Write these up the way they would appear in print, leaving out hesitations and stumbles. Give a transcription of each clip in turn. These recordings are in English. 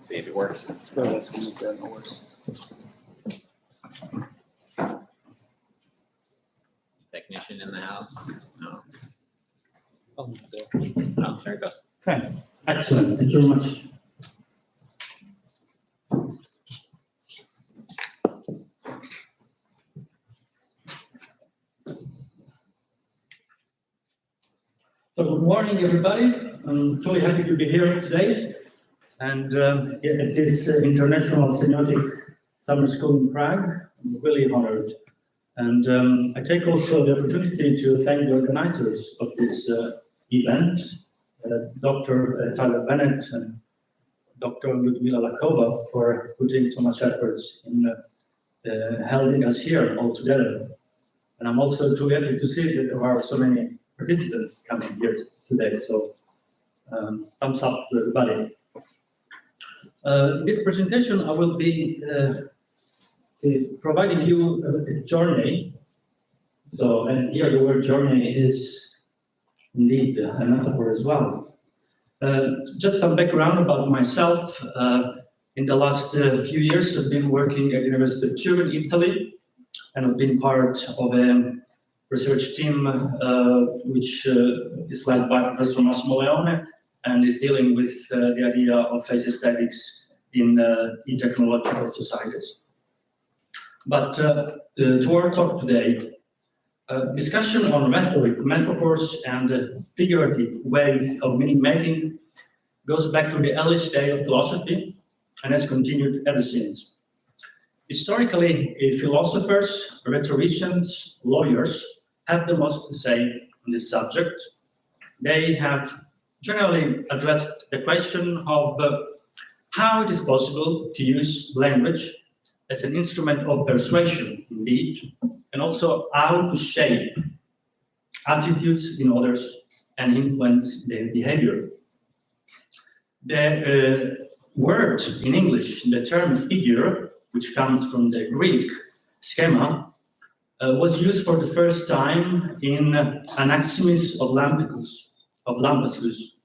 See if it works. Technician in the house? No. Oh, there it goes. Okay, excellent. Thank you very much. So good morning, everybody. I'm truly happy to be here today. And at this International Semiotic Summer School in Prague, I'm really honored. And I take also the opportunity to thank the organizers of this event, Dr. Tyler Bennett and Dr. Ludmila Lakova, for putting so much efforts in holding us here all together. And I'm also truly happy to see that there are so many participants coming here today. So thumbs up to everybody. This presentation, I will be providing you a journey. So, and here the word journey is indeed a metaphor as well. Just some background about myself. In the last few years, I've been working at the University of Turin, Italy, and I've been part of a research team which is led by Professor Massimo Leone and is dealing with the idea of phase aesthetics in technological societies. But to our talk today, discussion on rhetoric, metaphors, and figurative ways of meaning-making goes back to the earliest day of philosophy and has continued ever since. Historically, philosophers, rhetoricians, lawyers have the most to say on this subject. They have generally addressed the question of how it is possible to use language as an instrument of persuasion, indeed, and also how to shape attitudes in others and influence their behavior. The word in English, the term figure, which comes from the Greek schema, was used for the first time in Anaximenes of Lampsacus.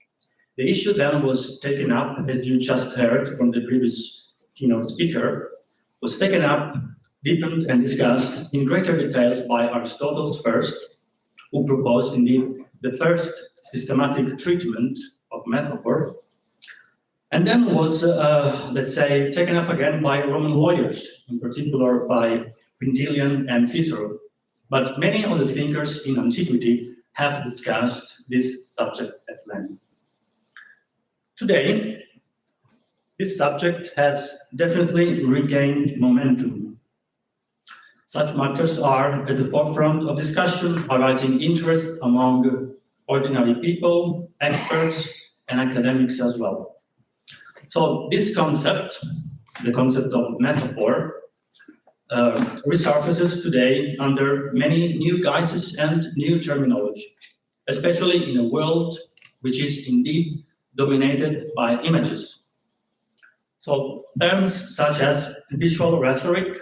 The issue then was taken up, as you just heard from the previous keynote speaker, was taken up, deepened and discussed in greater details by Aristotle first, who proposed indeed the first systematic treatment of metaphor, and then was, let's say, taken up again by Roman lawyers, in particular by Quintilian and Cicero. But many of the thinkers in antiquity have discussed this subject at length. Today, this subject has definitely regained momentum. Such matters are at the forefront of discussion, arising interest among ordinary people, experts, and academics as well. So this concept, the concept of metaphor, resurfaces today under many new guises and new terminology, especially in a world which is indeed dominated by images. So terms such as visual rhetoric,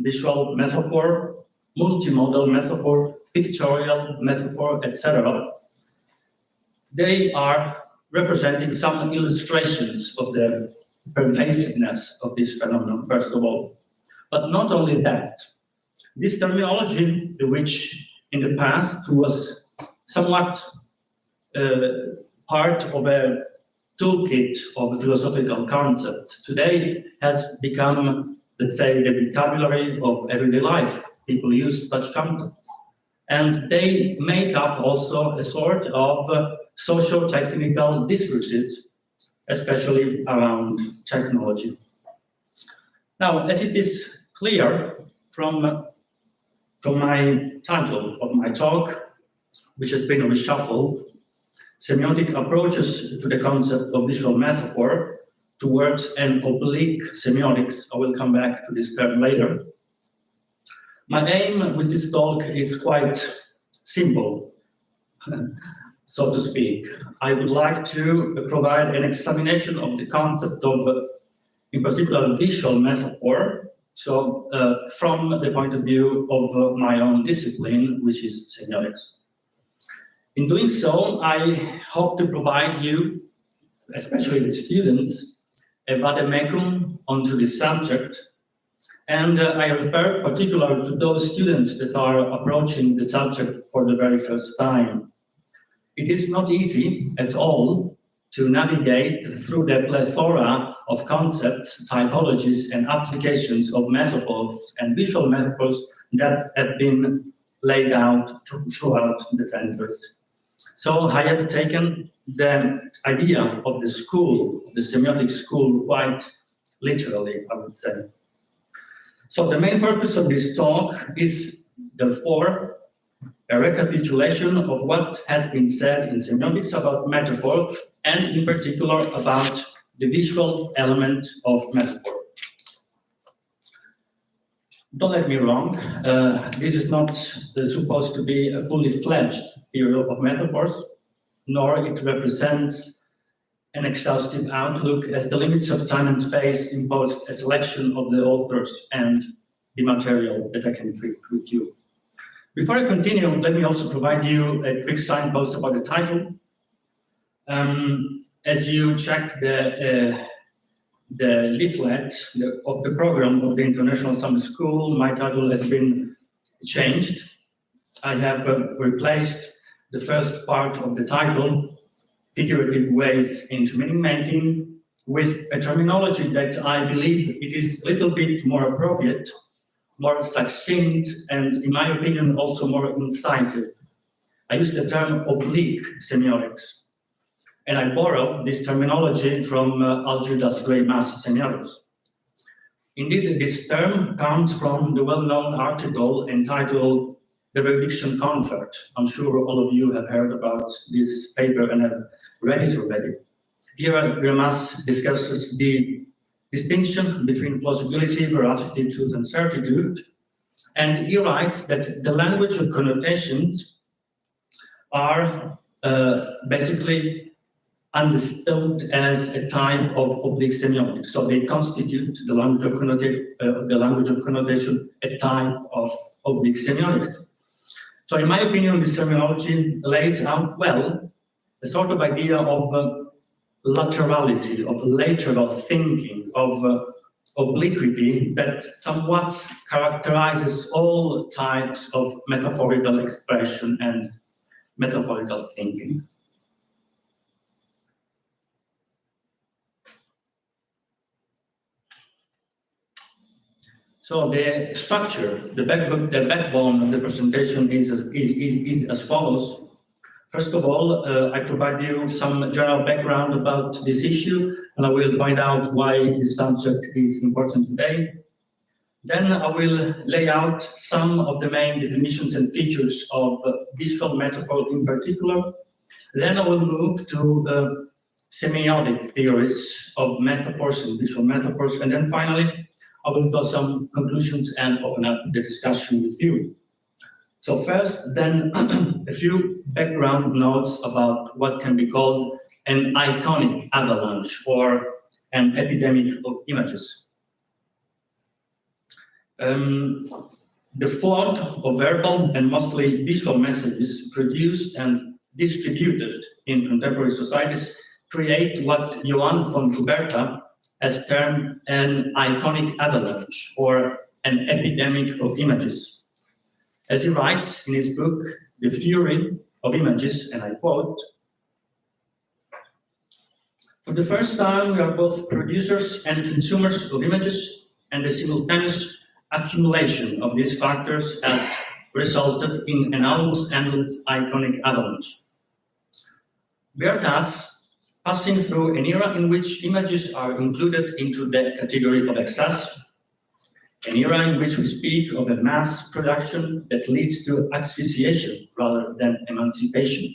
visual metaphor, multimodal metaphor, pictorial metaphor, etc., they are representing some illustrations of the pervasiveness of this phenomenon, first of all. But not only that, this terminology, which in the past was somewhat part of a toolkit of philosophical concepts, today has become, let's say, the vocabulary of everyday life. People use such concepts. And they make up also a sort of socio-technical discourses, especially around technology. Now, as it is clear from my title of my talk, which has been reshuffled, semiotic approaches to the concept of visual metaphor towards an oblique semiotics. I will come back to this term later. My aim with this talk is quite simple, so to speak. I would like to provide an examination of the concept of, in particular, visual metaphor So from the point of view of my own discipline, which is semiotics. In doing so, I hope to provide you, especially the students, a vademecum onto this subject. And I refer particularly to those students that are approaching the subject for the very first time. It is not easy at all to navigate through the plethora of concepts, typologies, and applications of metaphors and visual metaphors that have been laid out throughout the centuries. So I have taken the idea of the school, the semiotic school, quite literally, I would say. So the main purpose of this talk is, therefore, a recapitulation of what has been said in semiotics about metaphor, and in particular about the visual element of metaphor. Don't get me wrong, this is not supposed to be a fully fledged theory of metaphors, nor it represents an exhaustive outlook, as the limits of time and space impose a selection of the authors and the material that I can treat with you. Before I continue, let me also provide you a quick signpost about the title. As you check the leaflet of the program of the International Summer School, my title has been changed. I have replaced the first part of the title, Figurative Ways into Meaning Making, with a terminology that I believe it is a little bit more appropriate, more succinct, and in my opinion, also more incisive. I use the term oblique semiotics, and I borrow this terminology from Algirdas Greimas Semiotics. Indeed, this term comes from the well-known article entitled The Benediction Convert. I'm sure all of you have heard about this paper and have read it already. Here, Greimas discusses the distinction between plausibility, veracity, truth, and certitude. And he writes that the language of connotations are basically understood as a type of oblique semiotics. So they constitute the language of connotation, a type of oblique semiotics. So in my opinion, this terminology lays out well a sort of idea of laterality, of lateral thinking, of obliquity that somewhat characterizes all types of metaphorical expression and metaphorical thinking. So the structure, the backbone of the presentation is as follows. First of all, I provide you some general background about this issue, and I will point out why this subject is important today. Then I will lay out some of the main definitions and features of visual metaphor in particular. Then I will move to semiotic theories of metaphors and visual metaphors, and then finally I will draw some conclusions and open up the discussion with you. So first, then, a few background notes about what can be called an iconic avalanche or an epidemic of images. The flood of verbal and mostly visual messages produced and distributed in contemporary societies create what Johann von Huberta has termed an iconic avalanche or an epidemic of images. As he writes in his book, The Fury of Images, and I quote, "For the first time, we are both producers and consumers of images, and the simultaneous accumulation of these factors has resulted in an almost endless iconic avalanche. We are thus passing through an era in which images are included into the category of excess, an era in which we speak of a mass production that leads to asphyxiation rather than emancipation.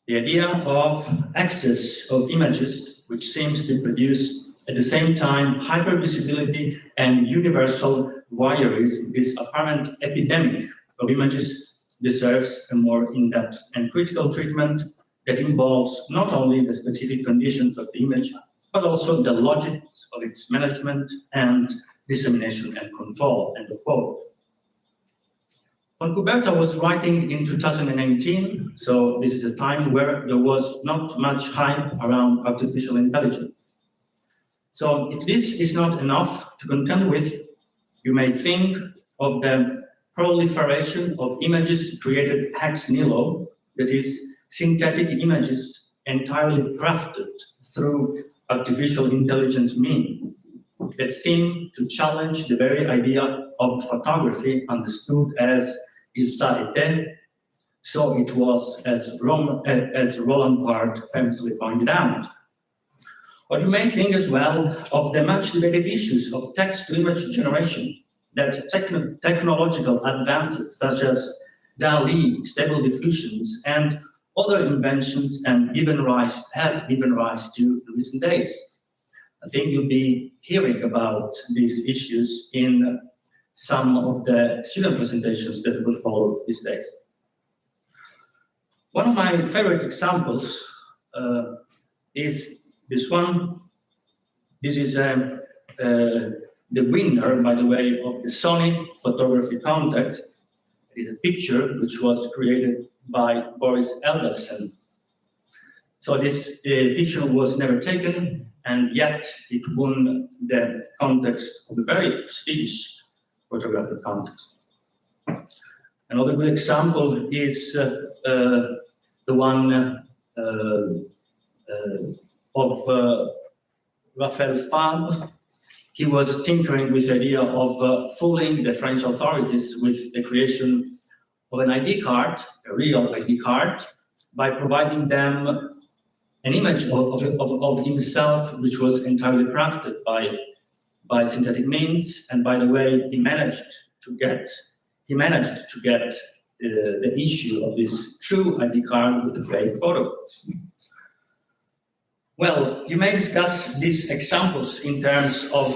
The idea of excess of images, which seems to produce at the same time hypervisibility and universal voyeurism, this apparent epidemic of images deserves a more in-depth and critical treatment that involves not only the specific conditions of the image, but also the logics of its management and dissemination and control, end of quote. When Umberto was writing in 2018, so this is a time where there was not much hype around artificial intelligence. So if this is not enough to contend with, you may think of the proliferation of images created ex nihilo, that is, synthetic images entirely crafted through artificial intelligence means that seem to challenge the very idea of photography understood as il s'arrêtait, so it was, as Roland Barthes famously pointed out. Or you may think as well of the much debated issues of text-to-image generation, that technological advances such as DALL-E, stable diffusions, and other inventions have given rise to in recent days. I think you'll be hearing about these issues in some of the student presentations that will follow these days. One of my favorite examples is this one. This is the winner, by the way, of the Sony photography contest. It is a picture which was created by Boris Eldagsen. So this picture was never taken, and yet it won the contest of a very prestigious photographic contest. Another good example is the one of Raphael Fabre. He was tinkering with the idea of fooling the French authorities with the creation of an ID card, a real ID card, by providing them an image of himself, which was entirely crafted by synthetic means. And by the way, he managed to get the issue of this true ID card with the fake photo. Well, you may discuss these examples in terms of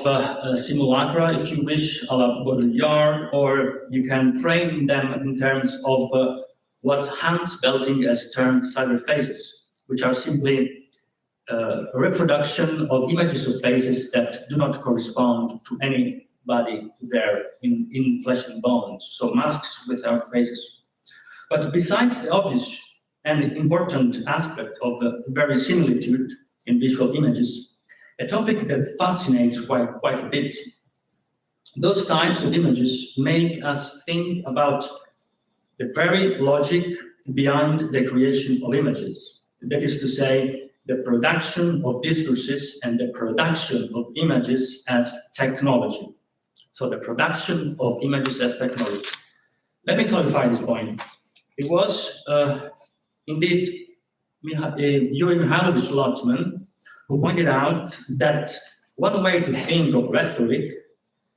simulacra, if you wish, a la Baudrillard, or you can frame them in terms of what Hans Belting has termed cyber faces, which are simply a reproduction of images of faces that do not correspond to anybody there in flesh and bones, so masks without faces. But besides the obvious and important aspect of the verisimilitude in visual images, a topic that fascinates quite a bit. Those types of images make us think about the very logic behind the creation of images. That is to say, the production of discourses and the production of images as technology. So the production of images as technology. Let me clarify this point. It was indeed Yuri Mihailovich Lotman who pointed out that one way to think of rhetoric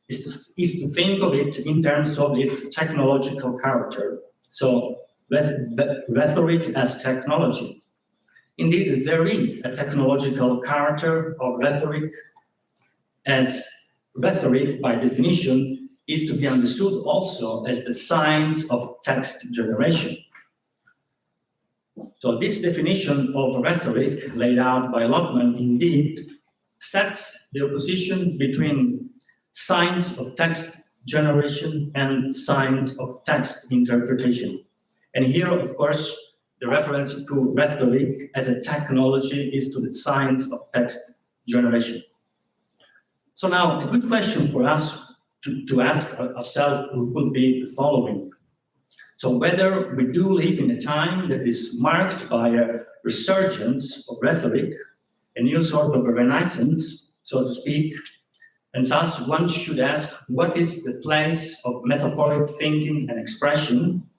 is to think of it in terms of its technological character. So rhetoric as technology. Indeed, there is a technological character of rhetoric, as rhetoric, by definition, is to be understood also as the science of text generation. So this definition of rhetoric laid out by Lotman indeed sets the opposition between science of text generation and science of text interpretation. And here, of course, the reference to rhetoric as a technology is to the science of text generation. So now, a good question for us to ask ourselves would be the following. So whether we do live in a time that is marked by a resurgence of rhetoric, a new sort of a renaissance, so to speak, and thus one should ask, what is the place of metaphoric thinking and expression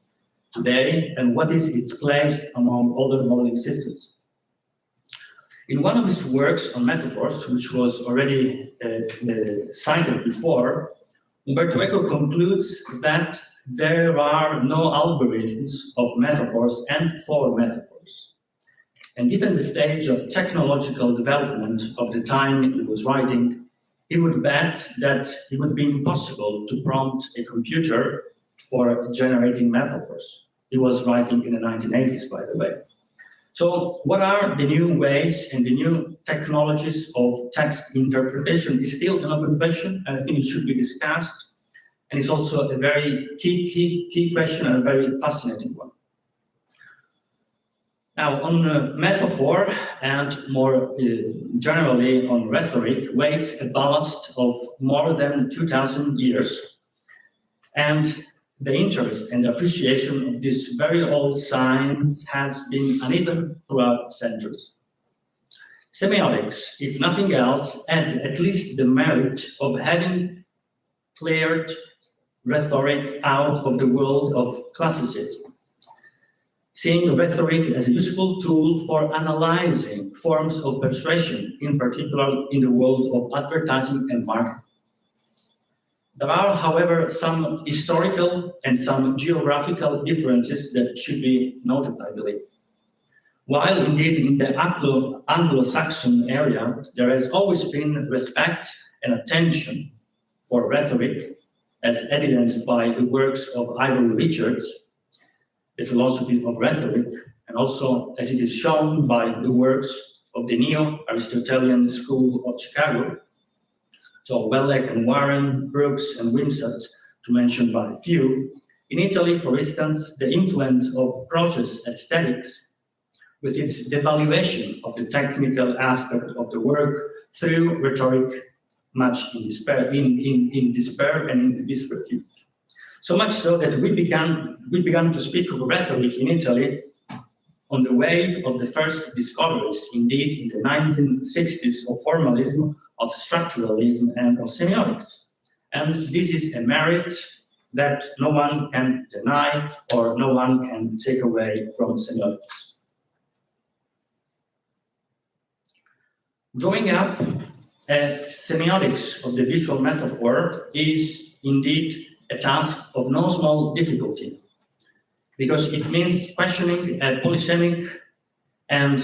today, and what is its place among older modeling systems? In one of his works on metaphors, which was already cited before, Umberto Eco concludes that there are no algorithms of metaphors and for metaphors. And given the stage of technological development of the time he was writing, he would bet that it would be impossible to prompt a computer for generating metaphors. He was writing in the 1980s, by the way. So what are the new ways and the new technologies of text interpretation is still an open question, and I think it should be discussed. And it's also a very key question and a very fascinating one. Now, on metaphor and more generally on rhetoric waits a ballast of more than 2,000 years. And the interest and appreciation of this very old science has been uneven throughout centuries. Semiotics, if nothing else, had at least the merit of having cleared rhetoric out of the world of classicism, seeing rhetoric as a useful tool for analyzing forms of persuasion, in particular in the world of advertising and marketing. There are, however, some historical and some geographical differences that should be noted, I believe. While indeed in the Anglo-Saxon area, there has always been respect and attention for rhetoric, as evidenced by the works of Ivory Richards, The Philosophy of Rhetoric, and also as it is shown by the works of the Neo-Aristotelian School of Chicago. So Wellek and Warren, Brooks and Wimsatt, to mention but a few. In Italy, for instance, the influence of process aesthetics, with its devaluation of the technical aspect of the work through rhetoric, much in despair and in disrepute. So much so that we began to speak of rhetoric in Italy on the wave of the first discoveries, indeed in the 1960s, of formalism, of structuralism, and of semiotics. And this is a merit that no one can deny or no one can take away from semiotics. Drawing up a semiotics of the visual metaphor is indeed a task of no small difficulty, because it means questioning a polysemic and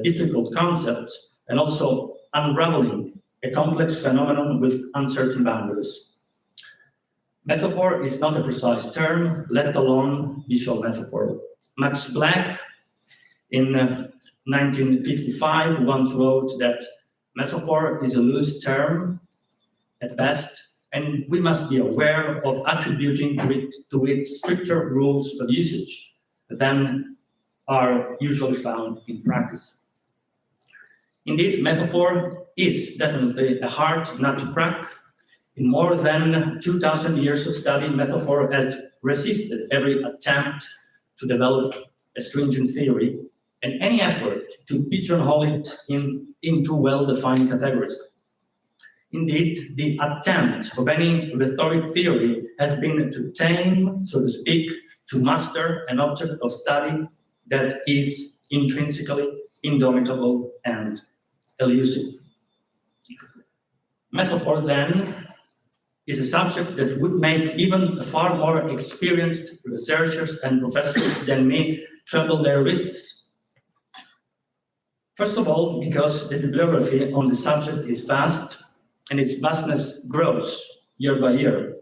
difficult concept, and also unraveling a complex phenomenon with uncertain boundaries. Metaphor is not a precise term, let alone visual metaphor. Max Black, in 1955, once wrote that metaphor is a loose term at best, and we must be aware of attributing to it stricter rules of usage than are usually found in practice. Indeed, metaphor is definitely a hard nut to crack. In more than 2,000 years of study, metaphor has resisted every attempt to develop a stringent theory and any effort to pigeonhole it into well-defined categories. Indeed, the attempt of any rhetoric theory has been to tame, so to speak, to master an object of study that is intrinsically indomitable and elusive. Metaphor, then, is a subject that would make even far more experienced researchers and professors than me trouble their wrists. First of all, because the bibliography on the subject is vast, and its vastness grows year by year.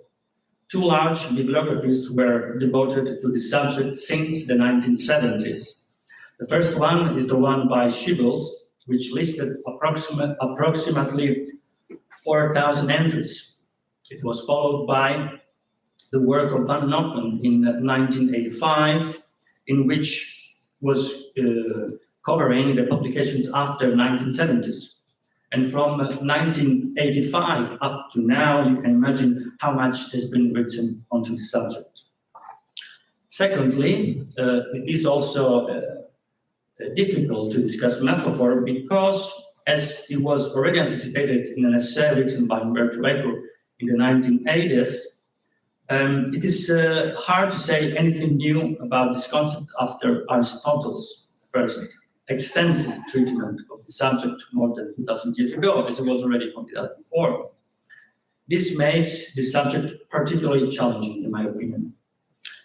Two large bibliographies were devoted to the subject since the 1970s. The first one is the one by Schiebels, which listed approximately 4,000 entries. It was followed by the work of Van Noppen in 1985, in which was covering the publications after 1970s. And from 1985 up to now, you can imagine how much has been written onto the subject. Secondly, it is also difficult to discuss metaphor because, as it was already anticipated in an essay written by Umberto Eco in the 1980s, it is hard to say anything new about this concept after Aristotle's first extensive treatment of the subject more than 2,000 years ago, as it was already pointed out before. This makes the subject particularly challenging, in my opinion.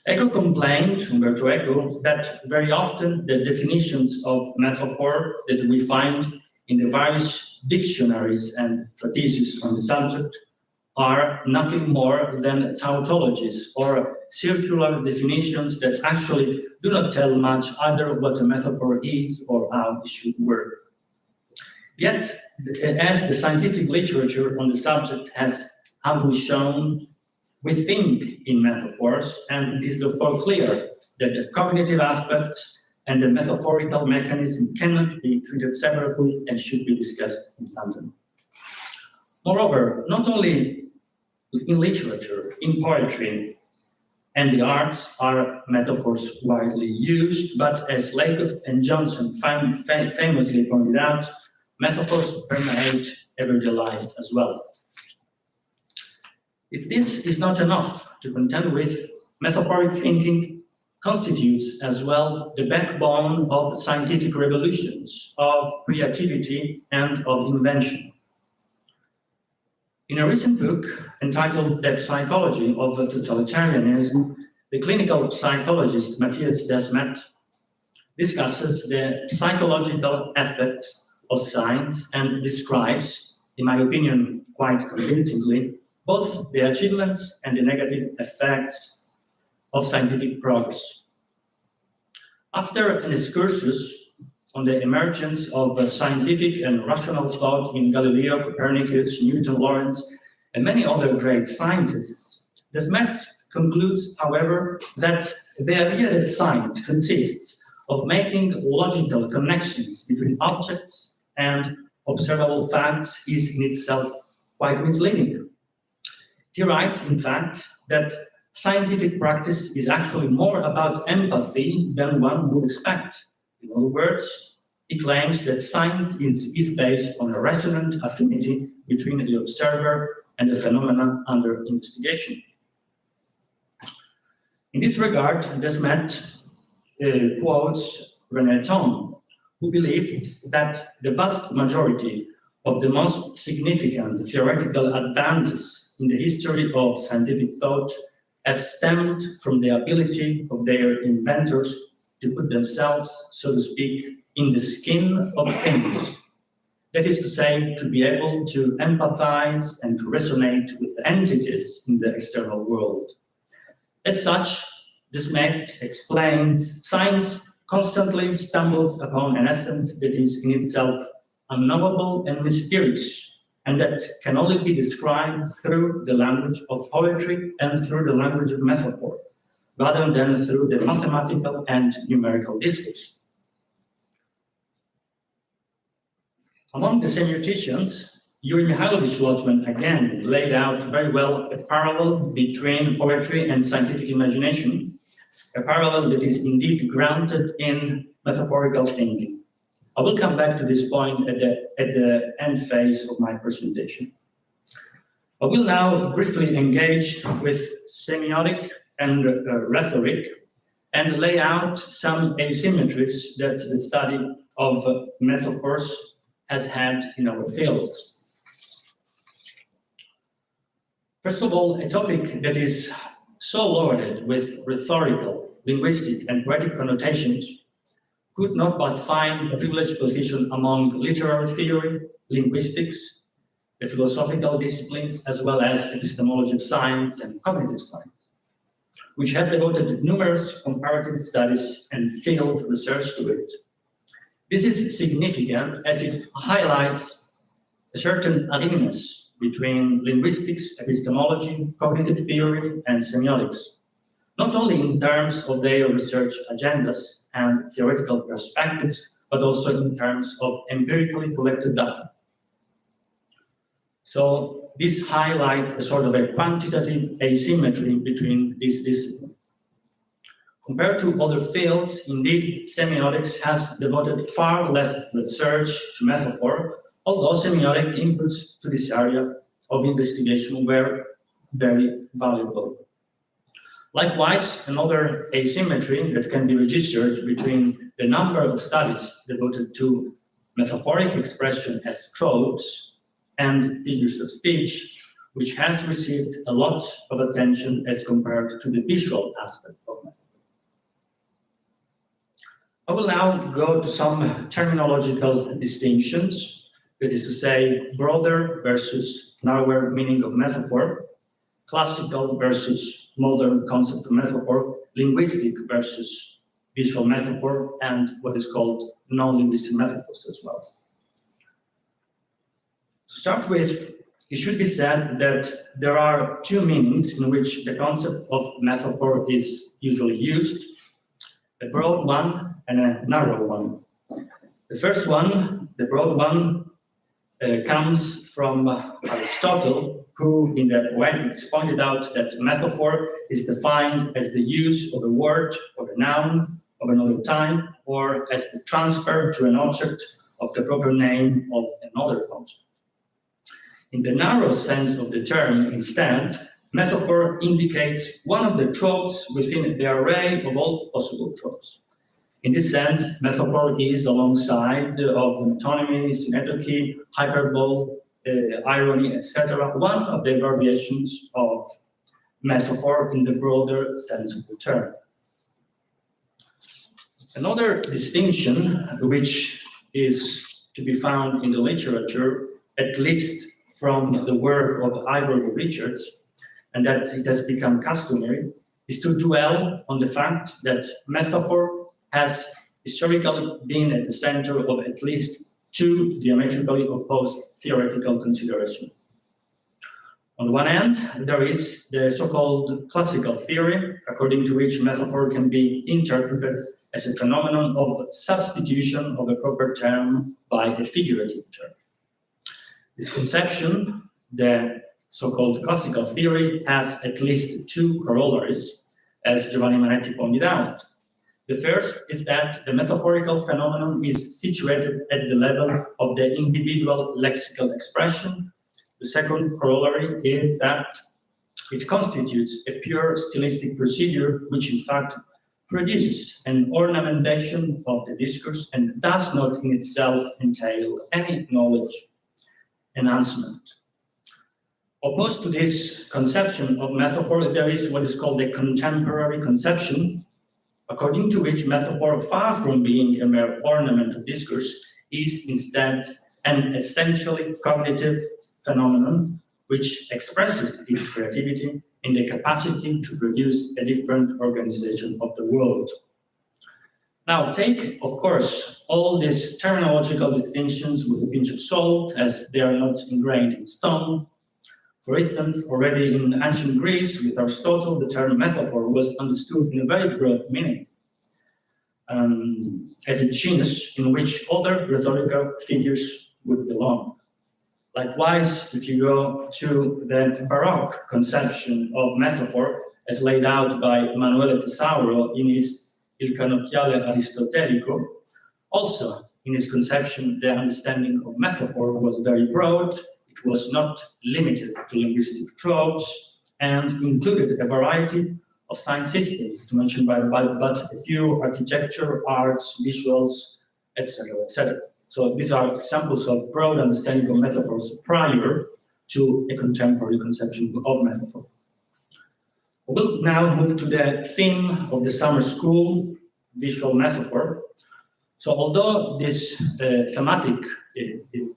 Eco complained, Umberto Eco, that very often the definitions of metaphor that we find in the various dictionaries and treatises on the subject are nothing more than tautologies or circular definitions that actually do not tell much either what a metaphor is or how it should work. Yet, as the scientific literature on the subject has humbly shown, we think in metaphors, and it is therefore clear that the cognitive aspect and the metaphorical mechanism cannot be treated separately and should be discussed in tandem. Moreover, not only in literature, in poetry, and the arts are metaphors widely used, but as Lakoff and Johnson famously pointed out, metaphors permeate everyday life as well. If this is not enough to contend with, metaphoric thinking constitutes as well the backbone of scientific revolutions, of creativity, and of invention. In a recent book entitled The Psychology of Totalitarianism, the clinical psychologist Matthias Desmet discusses the psychological effects of science and describes, in my opinion, quite convincingly, both the achievements and the negative effects of scientific progress. After an excursus on the emergence of scientific and rational thought in Galileo, Copernicus, Newton, Lorentz, and many other great scientists, Desmet concludes, however, that the idea that science consists of making logical connections between objects and observable facts is in itself quite misleading. He writes, in fact, that scientific practice is actually more about empathy than one would expect. In other words, he claims that science is based on a resonant affinity between the observer and the phenomena under investigation. In this regard, Desmet quotes René Thom, who believed that the vast majority of the most significant theoretical advances in the history of scientific thought have stemmed from the ability of their inventors to put themselves, so to speak, in the skin of things. That is to say, to be able to empathize and to resonate with the entities in the external world. As such, Desmet explains, science constantly stumbles upon an essence that is in itself unknowable and mysterious, and that can only be described through the language of poetry and through the language of metaphor, rather than through the mathematical and numerical discourse. Among the semioticians, Yuri Mihailovich Lotman again laid out very well a parallel between poetry and scientific imagination, a parallel that is indeed grounded in metaphorical thinking. I will come back to this point at the end phase of my presentation. I will now briefly engage with semiotic and rhetoric and lay out some asymmetries that the study of metaphors has had in our fields. First of all, a topic that is so loaded with rhetorical, linguistic, and poetic connotations could not but find a privileged position among literary theory, linguistics, the philosophical disciplines, as well as epistemology of science and cognitive science, which have devoted numerous comparative studies and field research to it. This is significant as it highlights a certain aliveness between linguistics, epistemology, cognitive theory, and semiotics, not only in terms of their research agendas and theoretical perspectives, but also in terms of empirically collected data. So this highlights a sort of a quantitative asymmetry between these disciplines. Compared to other fields, indeed, semiotics has devoted far less research to metaphor, although semiotic inputs to this area of investigation were very valuable. Likewise, another asymmetry that can be registered between the number of studies devoted to metaphoric expression as tropes and figures of speech, which has received a lot of attention as compared to the visual aspect of metaphor. I will now go to some terminological distinctions, that is to say, broader versus narrower meaning of metaphor, classical versus modern concept of metaphor, linguistic versus visual metaphor, and what is called non-linguistic metaphors as well. To start with, it should be said that there are two meanings in which the concept of metaphor is usually used, a broad one and a narrow one. The first one, the broad one, comes from Aristotle, who in the Poetics pointed out that metaphor is defined as the use of a word or a noun of another time, or as the transfer to an object of the proper name of another object. In the narrow sense of the term, instead, metaphor indicates one of the tropes within the array of all possible tropes. In this sense, metaphor is, alongside of metonymy, synecdoche, hyperbole, irony, etc., one of the variations of metaphor in the broader sense of the term. Another distinction, which is to be found in the literature, at least from the work of Ivory Richards, and that it has become customary, is to dwell on the fact that metaphor has historically been at the center of at least two diametrically opposed theoretical considerations. On the one hand, there is the so-called classical theory, according to which metaphor can be interpreted as a phenomenon of substitution of a proper term by a figurative term. This conception, the so-called classical theory, has at least two corollaries, as Giovanni Manetti pointed out. The first is that the metaphorical phenomenon is situated at the level of the individual lexical expression. The second corollary is that it constitutes a pure stylistic procedure, which in fact produces an ornamentation of the discourse and does not in itself entail any knowledge enhancement. Opposed to this conception of metaphor, there is what is called a contemporary conception, according to which metaphor, far from being a mere ornament of discourse, is instead an essentially cognitive phenomenon which expresses its creativity in the capacity to produce a different organization of the world. Now, take, of course, all these terminological distinctions with a pinch of salt, as they are not ingrained in stone. For instance, already in ancient Greece, with Aristotle, the term metaphor was understood in a very broad meaning, as a genus in which other rhetorical figures would belong. Likewise, if you go to the Baroque conception of metaphor, as laid out by Emanuele Tesauro in his Il Canocchiale Aristotelico, also in his conception, the understanding of metaphor was very broad. It was not limited to linguistic tropes and included a variety of science systems, to mention but a few: architecture, arts, visuals, etc., etc. So these are examples of broad understanding of metaphors prior to a contemporary conception of metaphor. We'll now move to the theme of the summer school, visual metaphor. So although this thematic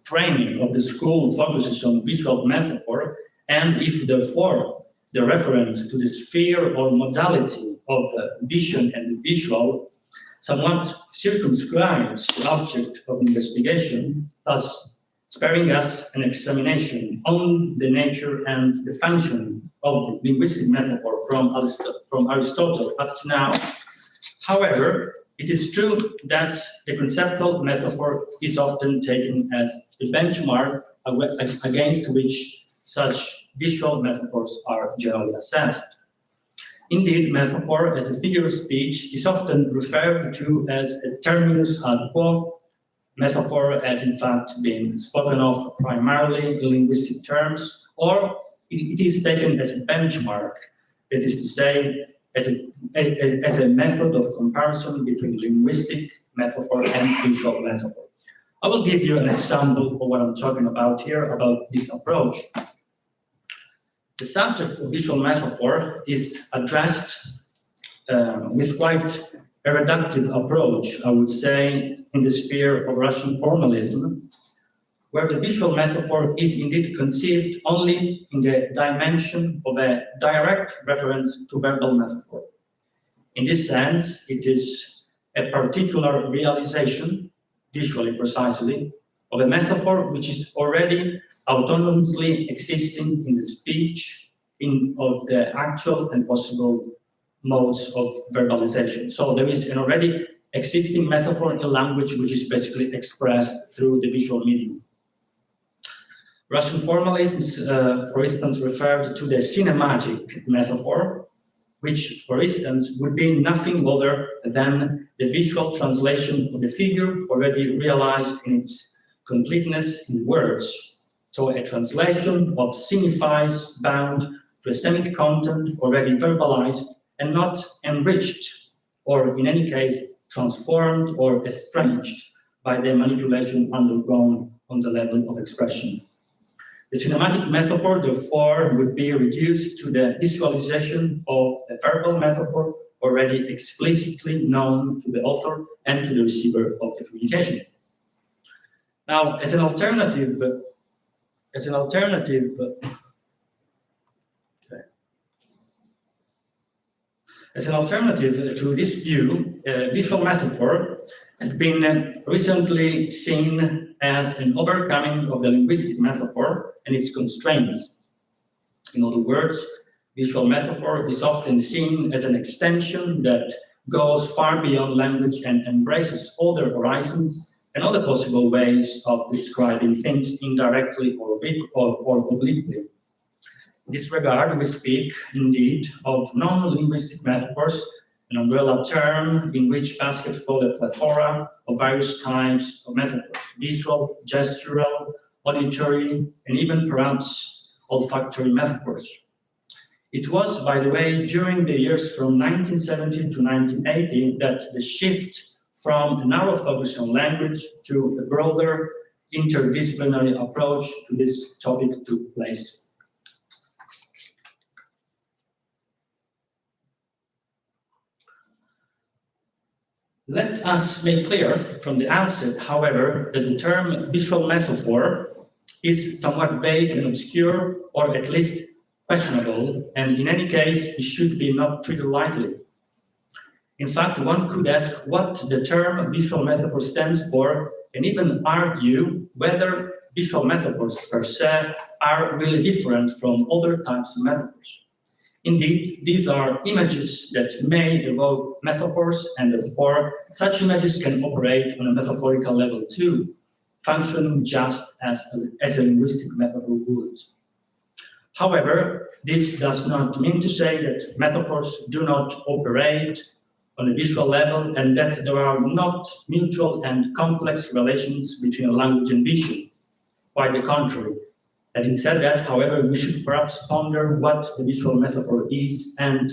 framing of the school focuses on visual metaphor, and if therefore the reference to the sphere or modality of vision and visual somewhat circumscribes the object of investigation, thus sparing us an examination on the nature and the function of linguistic metaphor from Aristotle up to now. However, it is true that the conceptual metaphor is often taken as the benchmark against which such visual metaphors are generally assessed. Indeed, metaphor as a figure of speech is often referred to as a terminus ad quo. Metaphor has in fact been spoken of primarily in linguistic terms, or it is taken as a benchmark, that is to say, as a method of comparison between linguistic metaphor and visual metaphor. I will give you an example of what I'm talking about here, about this approach. The subject of visual metaphor is addressed with quite a reductive approach, I would say, in the sphere of Russian formalism, where the visual metaphor is indeed conceived only in the dimension of a direct reference to verbal metaphor. In this sense, it is a particular realization, visually precisely, of a metaphor which is already autonomously existing in the speech of the actual and possible modes of verbalization. So there is an already existing metaphor in language which is basically expressed through the visual medium. Russian formalisms, for instance, referred to the cinematic metaphor, which, for instance, would be nothing other than the visual translation of the figure already realized in its completeness in words. So a translation of signifies bound to a semic content already verbalized and not enriched, or in any case, transformed or estranged by the manipulation undergone on the level of expression. The cinematic metaphor, therefore, would be reduced to the visualization of a verbal metaphor already explicitly known to the author and to the receiver of the communication. Now, as an alternative to this view, visual metaphor has been recently seen as an overcoming of the linguistic metaphor and its constraints. In other words, visual metaphor is often seen as an extension that goes far beyond language and embraces other horizons and other possible ways of describing things indirectly or obliquely. In this regard, we speak, indeed, of non-linguistic metaphors, an umbrella term in which baskets fall a plethora of various types of metaphors: visual, gestural, auditory, and even perhaps olfactory metaphors. It was, by the way, during the years from 1970 to 1980 that the shift from a narrow focus on language to a broader interdisciplinary approach to this topic took place. Let us make clear from the outset, however, that the term visual metaphor is somewhat vague and obscure, or at least questionable, and in any case, it should be not treated lightly. In fact, one could ask what the term visual metaphor stands for, and even argue whether visual metaphors per se are really different from other types of metaphors. Indeed, these are images that may evoke metaphors, and therefore such images can operate on a metaphorical level too, functioning just as a linguistic metaphor would. However, this does not mean to say that metaphors do not operate on a visual level and that there are not mutual and complex relations between language and vision. Quite the contrary. Having said that, however, we should perhaps ponder what the visual metaphor is and,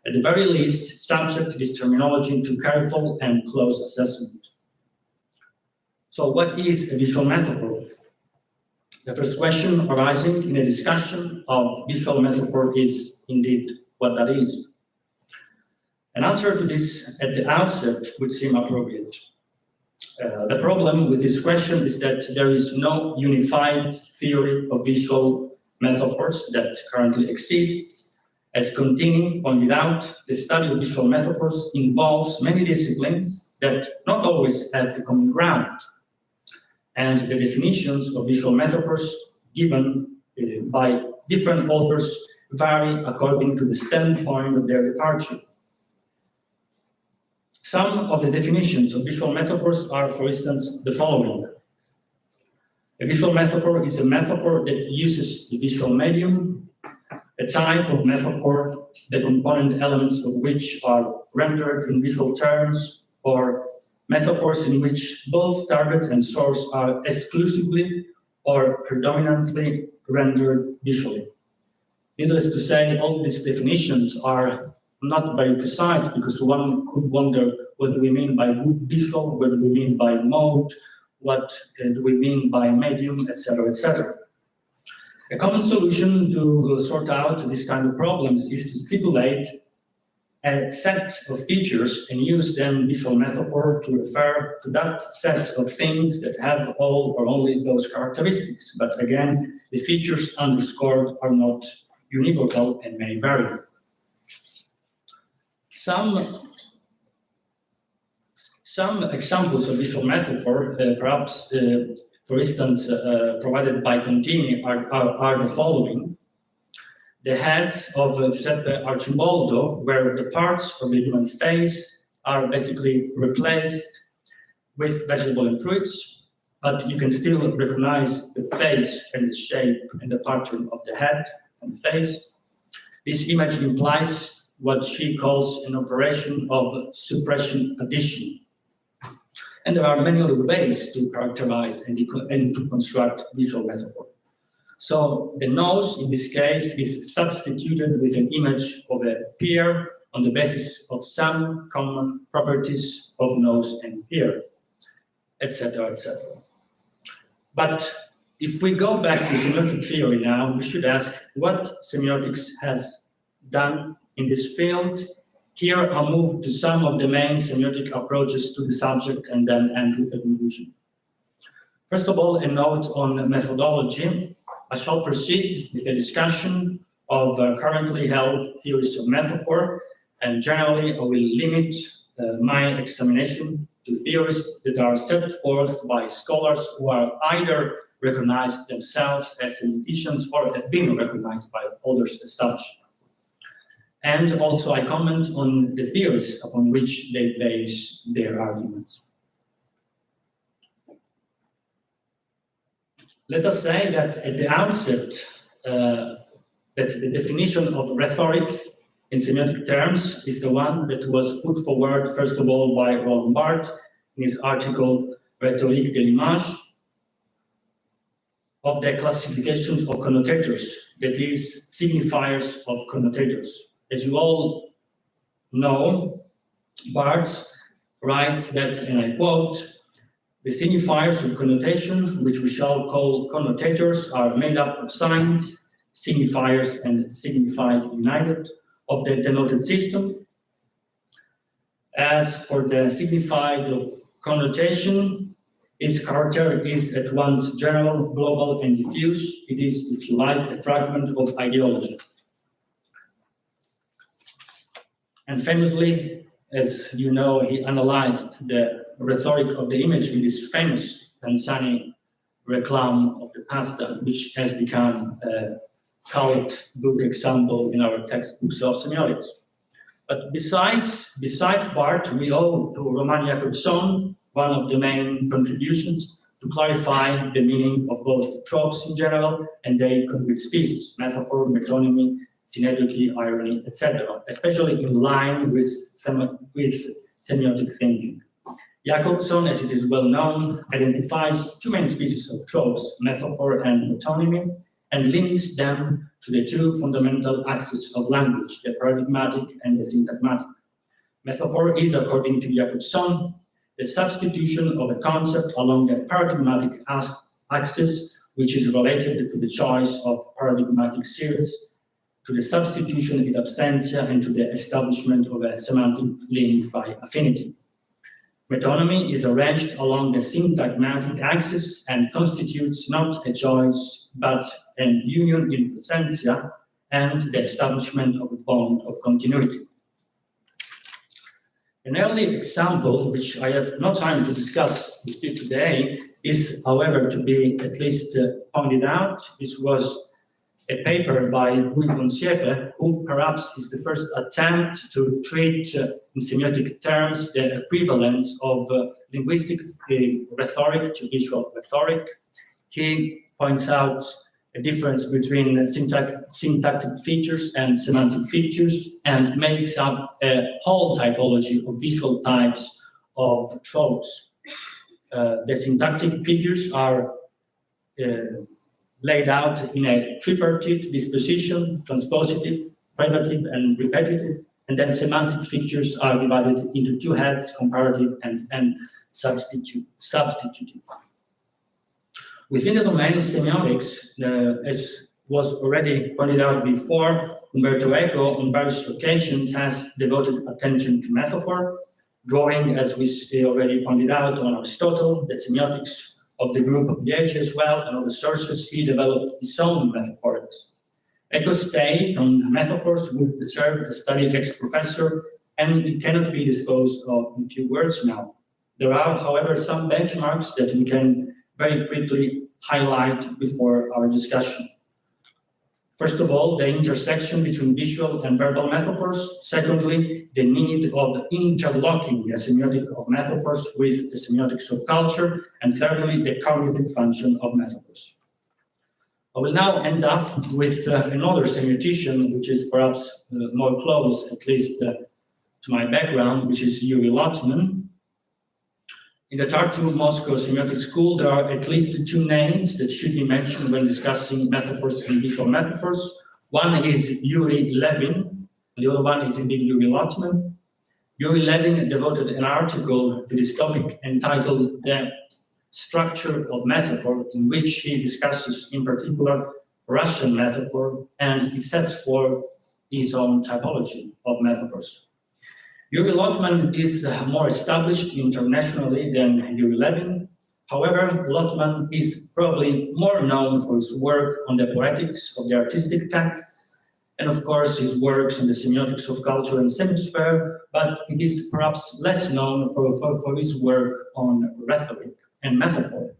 at the very least, subject this terminology to careful and close assessment. So what is a visual metaphor? The first question arising in a discussion of visual metaphor is indeed what that is. An answer to this at the outset would seem appropriate. The problem with this question is that there is no unified theory of visual metaphors that currently exists. As Contini pointed out, the study of visual metaphors involves many disciplines that not always have a common ground. And the definitions of visual metaphors given by different authors vary according to the standpoint of their departure. Some of the definitions of visual metaphors are, for instance, the following. A visual metaphor is a metaphor that uses the visual medium, a type of metaphor, the component elements of which are rendered in visual terms, or metaphors in which both target and source are exclusively or predominantly rendered visually. Needless to say, all these definitions are not very precise because one could wonder what do we mean by visual, what do we mean by mode, what do we mean by medium, etc., etc. A common solution to sort out this kind of problems is to stipulate a set of features and use then visual metaphor to refer to that set of things that have all or only those characteristics. But again, the features underscored are not univocal and may vary. Some examples of visual metaphor, perhaps, for instance, provided by Contini are the following. The heads of Giuseppe Arcimboldo, where the parts of the human face are basically replaced with vegetable and fruits, but you can still recognize the face and the shape and the pattern of the head and face. This image implies what she calls an operation of suppression addition. And there are many other ways to characterize and to construct visual metaphor. So the nose, in this case, is substituted with an image of a pear on the basis of some common properties of nose and ear, etc., etc. But if we go back to semiotic theory now, we should ask what semiotics has done in this field. Here I'll move to some of the main semiotic approaches to the subject and then end with a conclusion. First of all, a note on methodology. I shall proceed with the discussion of currently held theories of metaphor, and generally I will limit my examination to theories that are set forth by scholars who are either recognized themselves as semioticians or have been recognized by others as such. And also I comment on the theories upon which they base their arguments. Let us say that at the outset, that the definition of rhetoric in semiotic terms is the one that was put forward, first of all, by Roland Barthes in his article Rhétorique de l'image, of the classifications of connotators, that is, signifiers of connotators. As you all know, Barthes writes that, and I quote, "The signifiers of connotation, which we shall call connotators, are made up of signs, signifiers, and signified united of the denoted system. As for the signified of connotation, its character is at once general, global, and diffuse. It is, if you like, a fragment of ideology." And famously, as you know, he analyzed the rhetoric of the image in this famous Tanzani reclam of the pasta, which has become a cult book example in our textbooks of semiotics. But besides Barthes, we owe to Roman Jakobson one of the main contributions to clarify the meaning of both tropes in general and their concrete species, metaphor, metonymy, synecdoche, irony, etc., especially in line with semiotic thinking. Jakobson, as it is well known, identifies two main species of tropes, metaphor and metonymy, and links them to the two fundamental axes of language, the paradigmatic and the syntagmatic. Metaphor is, according to Jakobson, the substitution of a concept along the paradigmatic axis, which is related to the choice of paradigmatic series, to the substitution in absentia, and to the establishment of a semantic link by affinity. Metonymy is arranged along the syntagmatic axis and constitutes not a choice, but an union in absentia and the establishment of a bond of continuity. An early example, which I have no time to discuss with you today, is, however, to be at least pointed out. This was a paper by Guy Bonsiepe, who perhaps is the first attempt to treat in semiotic terms the equivalence of linguistic rhetoric to visual rhetoric. He points out a difference between syntactic features and semantic features and makes up a whole typology of visual types of tropes. The syntactic figures are laid out in a tripartite disposition, transpositive, privative, and repetitive, and then semantic features are divided into two heads, comparative and substitutive. Within the domain of semiotics, as was already pointed out before, Umberto Eco on various occasions has devoted attention to metaphor, drawing, as we already pointed out, on Aristotle, the semiotics of the group of the age as well, and other sources. He developed his own metaphorics. Eco's take on metaphors would deserve a study ex-professor, and it cannot be disposed of in few words now. There are, however, some benchmarks that we can very quickly highlight before our discussion. First of all, the intersection between visual and verbal metaphors. Secondly, the need of interlocking a semiotic of metaphors with the semiotics of culture. And thirdly, the cognitive function of metaphors. I will now end up with another semiotician, which is perhaps more close, at least to my background, which is Yuri Lotman. In the Tartu Moscow Semiotic School, there are at least two names that should be mentioned when discussing metaphors and visual metaphors. One is Yuri Levin, and the other one is indeed Yuri Lotman. Yuri Levin devoted an article to this topic entitled The Structure of Metaphor, in which he discusses in particular Russian metaphor, and he sets forth his own typology of metaphors. Yuri Lotman is more established internationally than Yuri Levin. However, Lotman is probably more known for his work on the poetics of the artistic texts, and of course his works on the semiotics of culture and semisphere, but it is perhaps less known for his work on rhetoric and metaphor.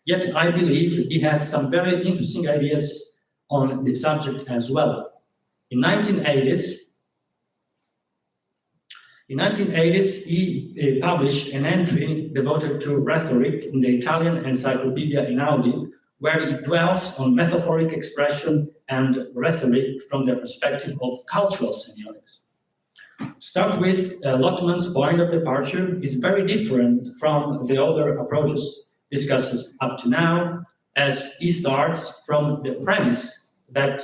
Yet I believe he had some very interesting ideas on the subject as well. In 1980s, he published an entry devoted to rhetoric in the Italian Encyclopedia Einaudi, where he dwells on metaphoric expression and rhetoric from the perspective of cultural semiotics. Start with Lotman's point of departure is very different from the other approaches discussed up to now, as he starts from the premise that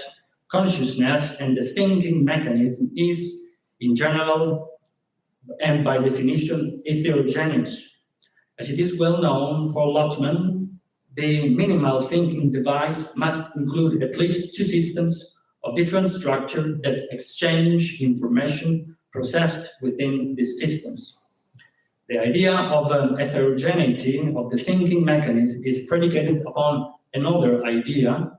consciousness and the thinking mechanism is, in general, and by definition, heterogeneous. As it is well known for Lotman, the minimal thinking device must include at least two systems of different structure that exchange information processed within these systems. The idea of heterogeneity of the thinking mechanism is predicated upon another idea,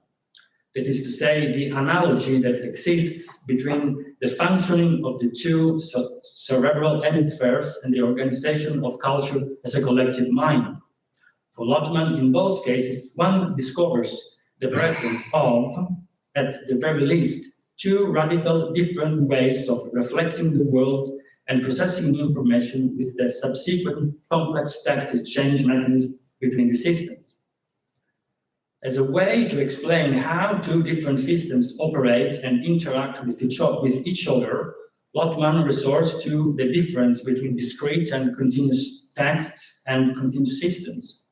that is to say, the analogy that exists between the functioning of the two cerebral hemispheres and the organization of culture as a collective mind. For Lotman, in both cases, one discovers the presence of, at the very least, two radical different ways of reflecting the world and processing information with the subsequent complex text exchange mechanism between the systems. As a way to explain how two different systems operate and interact with each other, Lotman resorts to the difference between discrete and continuous texts and continuous systems.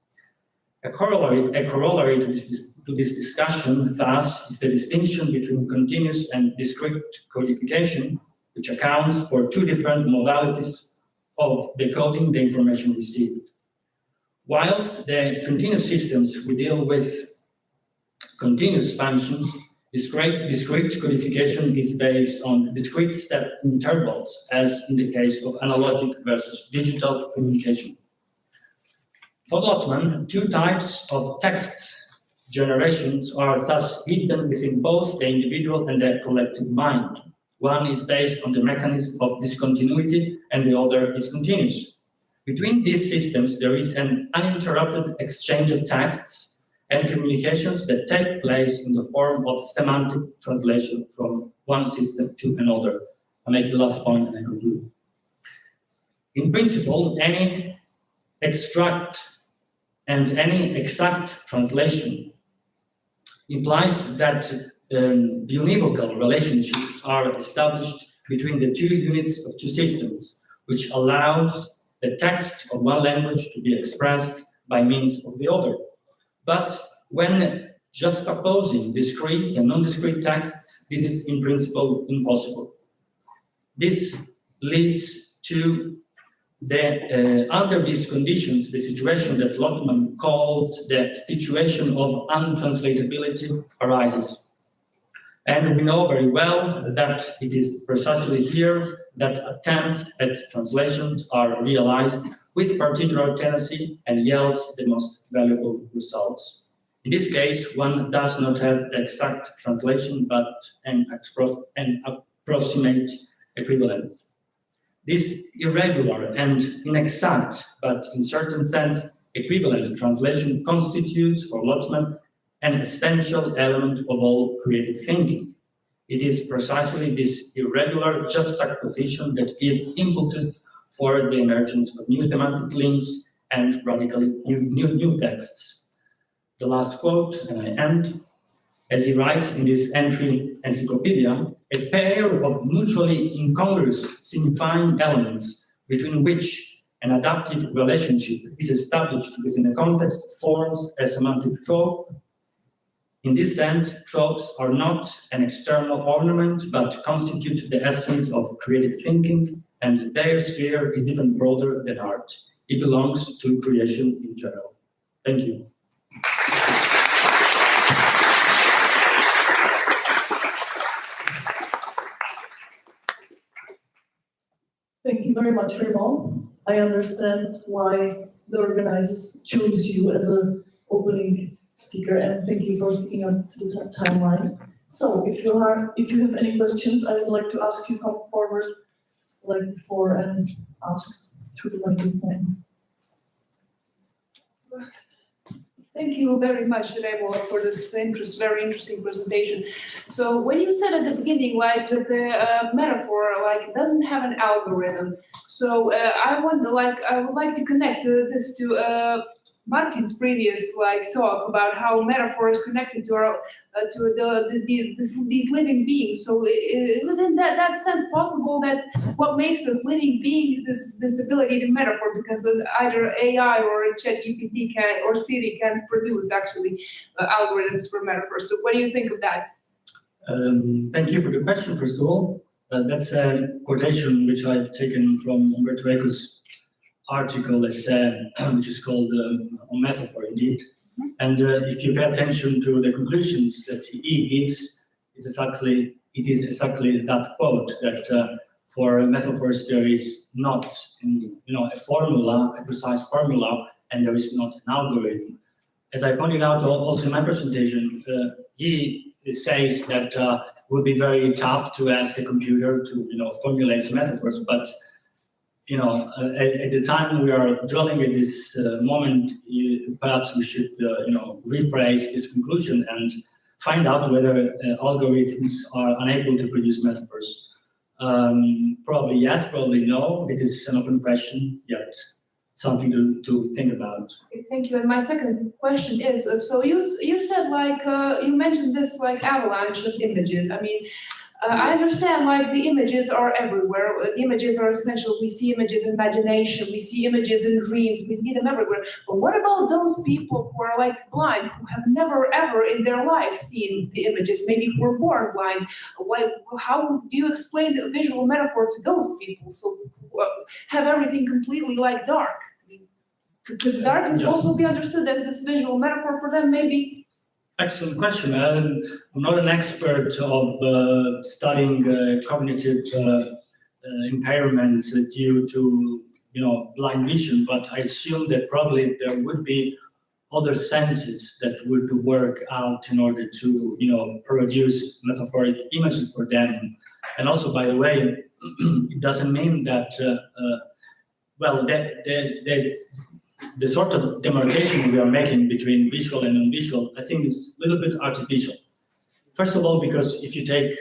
A corollary to this discussion, thus, is the distinction between continuous and discrete codification, which accounts for two different modalities of decoding the information received. Whilst the continuous systems we deal with continuous functions, discrete codification is based on discrete step intervals, as in the case of analogic versus digital communication. For Lotman, two types of texts generations are thus hidden within both the individual and the collective mind. One is based on the mechanism of discontinuity, and the other is continuous. Between these systems, there is an uninterrupted exchange of texts and communications that take place in the form of semantic translation from one system to another. I'll make the last point and I conclude. In principle, any extract and any exact translation implies that univocal relationships are established between the two units of two systems, which allows the text of one language to be expressed by means of the other. But when juxtaposing discrete and non-discrete texts, this is in principle impossible. This leads to under these conditions, the situation that Lotman calls the situation of untranslatability arises. And we know very well that it is precisely here that attempts at translations are realized with particular tendency and yields the most valuable results. In this case, one does not have the exact translation, but an approximate equivalence. This irregular and inexact, but in certain sense equivalent translation constitutes for Lotman an essential element of all creative thinking. It is precisely this irregular juxtaposition that gives impulses for the emergence of new thematic links and radically new texts. The last quote, and I end, as he writes in this entry encyclopedia, a pair of mutually incongruous signifying elements between which an adaptive relationship is established within a context forms a semantic trope. In this sense, tropes are not an external ornament, but constitute the essence of creative thinking, and their sphere is even broader than art. It belongs to creation in general. Thank you. Thank you very much, Remo. I understand why the organizers chose you as an opening speaker, and thank you for sticking up to the timeline. So, if you have any questions, I would like to ask you come forward like before and ask through the microphone. Thank you very much, Remo, for this very interesting presentation. So when you said at the beginning, like that the metaphor, like doesn't have an algorithm. So I would like to connect this to Martin's previous talk about how metaphor is connected to our these living beings. So is it in that sense possible that what makes us living beings is this ability to metaphor, because either AI or ChatGPT or Siri can produce actually algorithms for metaphors? So what do you think of that? Thank you for the question, first of all. That's a quotation which I've taken from Umberto Eco's article, which is called On Metaphor, indeed. And if you pay attention to the conclusions that he gives, it is exactly that quote, that for metaphors there is not a formula, a precise formula, and there is not an algorithm. As I pointed out also in my presentation, he says that it would be very tough to ask a computer to formulate some metaphors, but at the time we are dwelling at this moment, perhaps we should, rephrase this conclusion and find out whether algorithms are unable to produce metaphors. Probably yes, probably no. It is an open question, yet something to think about. Okay, thank you. And my second question is, so you said you mentioned this avalanche of images. I mean, I understand the images are everywhere. The images are essential. We see images in imagination. We see images in dreams. We see them everywhere. But what about those people who are blind, who have never ever in their life seen the images, maybe who were born blind? How do you explain the visual metaphor to those people? So have everything completely dark. Could darkness also be understood as this visual metaphor for them, maybe? Excellent question. I'm not an expert of studying cognitive impairment due to blind vision, but I assume that probably there would be other senses that would work out in order to produce metaphoric images for them. And also, by the way, it doesn't mean that the sort of demarcation we are making between visual and non-visual, I think, is a little bit artificial. First of all, because if you take,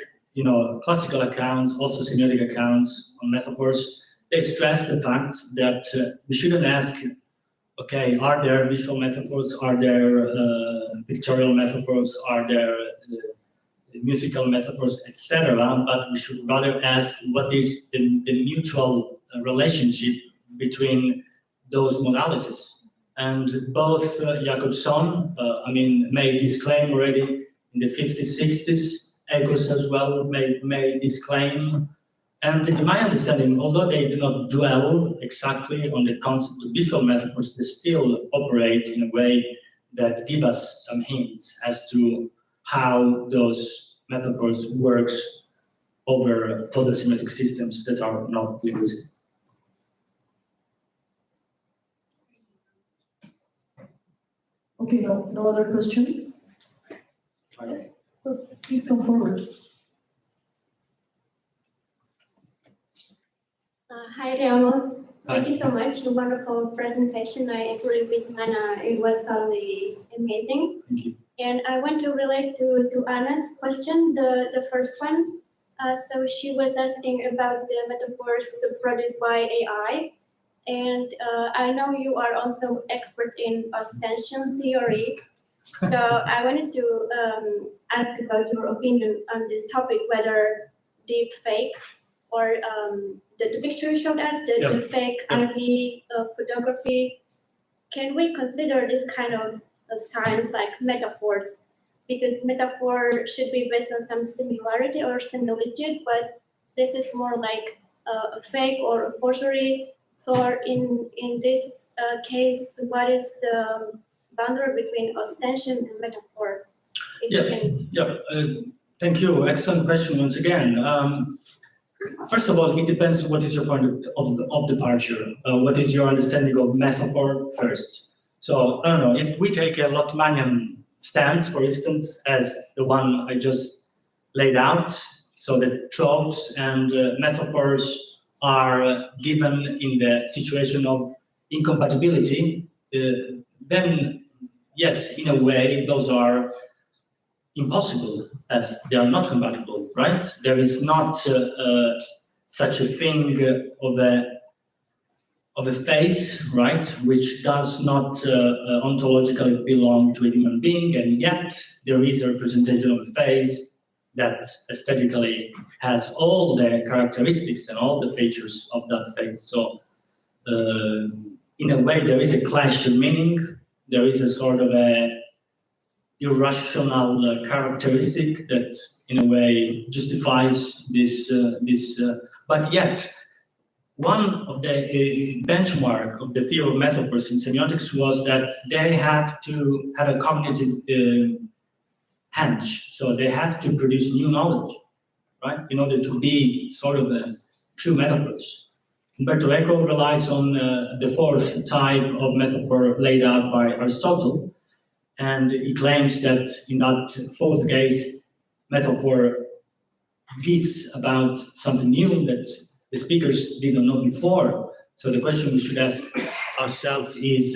classical accounts, also semiotic accounts on metaphors, they stress the fact that we shouldn't ask, okay, are there visual metaphors? Are there pictorial metaphors? Are there musical metaphors, etc.? But we should rather ask, what is the mutual relationship between those modalities? And both Jakobson, made this claim already in the 50s, 60s. Eco as well made this claim. And in my understanding, although they do not dwell exactly on the concept of visual metaphors, they still operate in a way that give us some hints as to how those metaphors works over other semiotic systems that are not linguistic. Okay, no other questions? So please come forward. Hi, Remo. Thank you so much. Wonderful presentation. I agree with Anna. It was totally amazing. Thank you. And I want to relate to Anna's question, the first one. So she was asking about the metaphors produced by AI. And I know you are also expert in ostension theory. So I wanted to ask about your opinion on this topic, whether deep fakes or the picture you showed us, the fake ID photography, can we consider this kind of science like metaphors? Because metaphor should be based on some similarity or similitude, but this is more like a fake or a forgery. So in this case, what is the boundary between ostension and metaphor? Thank you. Excellent question once again. First of all, it depends what is your point of departure. What is your understanding of metaphor first? So, I don't know, if we take a Lotmanian stance, for instance, as the one I just laid out, so that tropes and metaphors are given in the situation of incompatibility, then yes, in a way, those are impossible, as they are not compatible, right? There is not such a thing of a face, right, which does not ontologically belong to a human being, and yet there is a representation of a face that aesthetically has all the characteristics and all the features of that face. So, in a way, there is a clash of meaning. There is a sort of a irrational characteristic that, in a way, justifies this. But yet, one of the benchmark of the theory of metaphors in semiotics was that they have to have a cognitive hunch, so they have to produce new knowledge, right, in order to be sort of true metaphors. Umberto Eco relies on the fourth type of metaphor laid out by Aristotle, and he claims that in that fourth case, metaphor gives about something new that the speakers didn't know before. So the question we should ask ourselves is,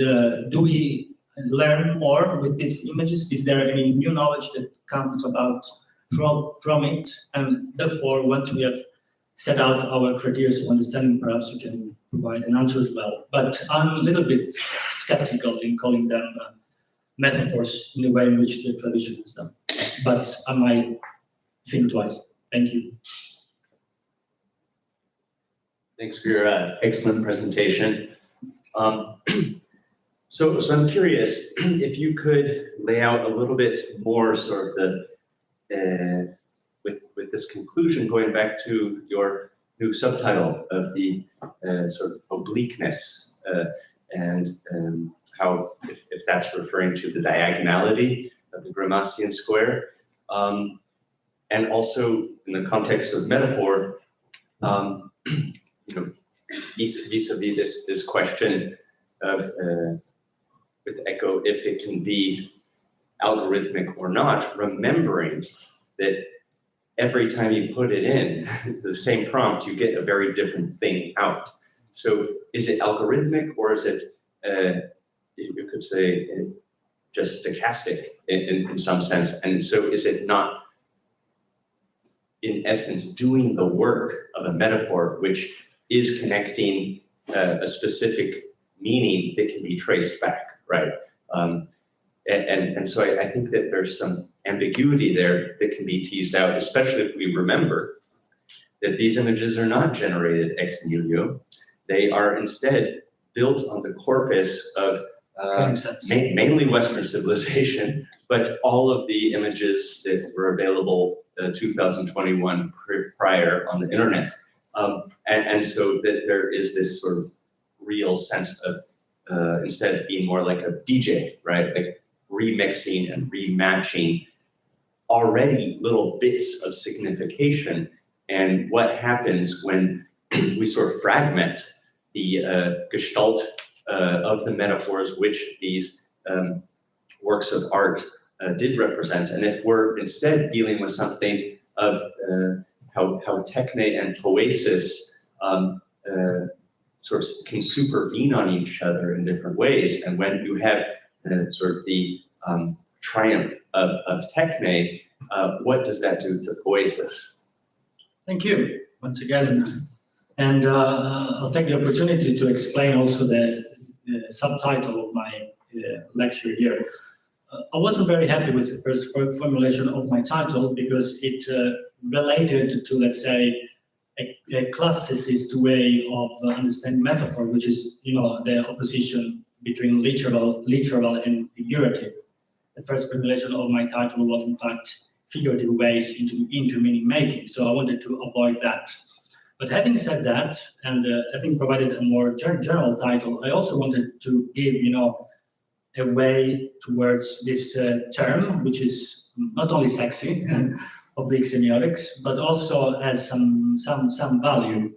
do we learn more with these images? Is there any new knowledge that comes about from it? And therefore, once we have set out our criteria of understanding, perhaps we can provide an answer as well. But I'm a little bit skeptical in calling them metaphors in the way in which the tradition is done. But I might think twice. Thank you. Thanks for your excellent presentation. So I'm curious if you could lay out a little bit more sort of the, with this conclusion, going back to your new subtitle of the sort of obliqueness and how, if that's referring to the diagonality of the Gramscian square, and also in the context of metaphor, you know, vis-a-vis this question of with Eco, if it can be algorithmic or not, remembering that every time you put it in the same prompt, you get a very different thing out. So is it algorithmic, or is it, you could say, just stochastic in some sense? And so is it not, in essence, doing the work of a metaphor, which is connecting a specific meaning that can be traced back, right? And so I think that there's some ambiguity there that can be teased out, especially if we remember that these images are not generated ex nihilo. They are instead built on the corpus of mainly Western civilization, but all of the images that were available 2021 prior on the internet. And so that there is this sort of real sense of, instead of being more like a DJ, right? Like remixing and rematching already little bits of signification, and what happens when we sort of fragment the gestalt of the metaphors which these works of art did represent. And if we're instead dealing with something of how techne and poesis sort of can supervene on each other in different ways, and when you have sort of the triumph of techne, what does that do to poesis? Thank you once again. And I'll take the opportunity to explain also the subtitle of my lecture here. I wasn't very happy with the first formulation of my title because it related to, let's say, a classicist way of understanding metaphor, which is, the opposition between literal and figurative. The first formulation of my title was, in fact, figurative ways into meaning making. So I wanted to avoid that. But having said that, and having provided a more general title, I also wanted to give, a way towards this term, which is not only sexy, oblique semiotics, but also has some value.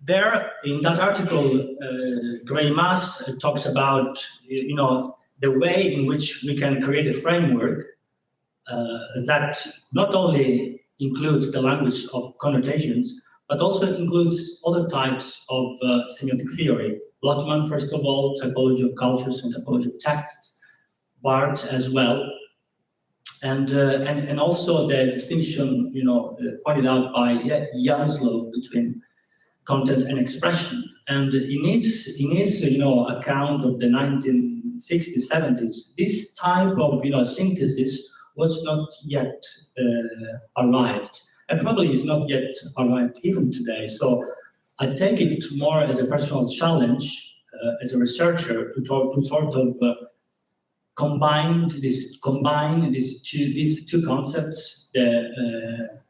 There, in that article, Greimas talks about, the way in which we can create a framework that not only includes the language of connotations, but also includes other types of semiotic theory. Lotman, first of all, typology of cultures and typology of texts, Barth as well, and also the distinction, pointed out by Jaroslav between content and expression. And in his account of the 1960s, 70s, this type of synthesis was not yet arrived, and probably is not yet arrived even today. So I take it more as a personal challenge as a researcher to sort of combine these two concepts, the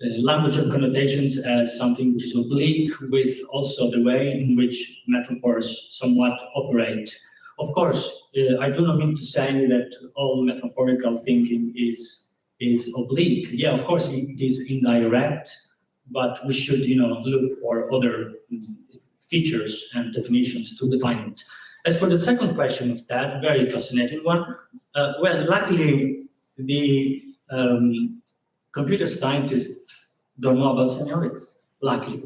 language of connotations as something which is oblique, with also the way in which metaphors somewhat operate. Of course, I do not mean to say that all metaphorical thinking is oblique. Yeah, of course, it is indirect, but we should, look for other features and definitions to define it. As for the second question instead, very fascinating one. Well, luckily, the computer scientists don't know about semiotics, luckily.